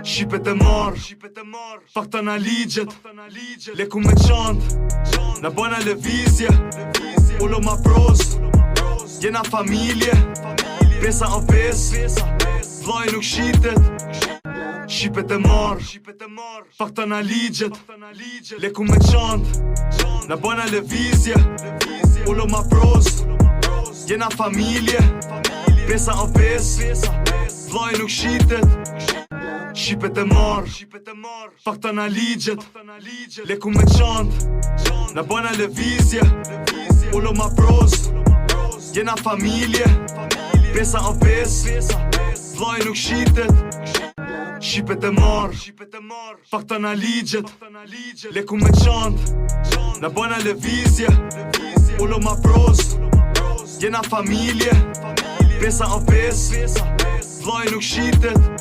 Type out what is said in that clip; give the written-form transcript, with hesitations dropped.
Și pe te mor, pak të analigjët, le ku me qant, në bëna lëvizje, ullo ma pros, jena familje, pesa o pes, vllai nuk shitet. Și pe te mor, pak të analigjët, le ku me qant, në bëna lëvizje, ullo ma pros, jena familje, pesa o pes, vllai nuk shitet. Și pe te mor, pak të analigjët, le ku me qant, në bëna lëvizje, ullo ma pros, jena familje, pesa o pes, vllai nuk shitet. Și pe te mor, pak të analigjët, le ku me qant, në bëna lëvizje, ullo ma pros, jena familje, pesa o pes, vllai nuk shitet.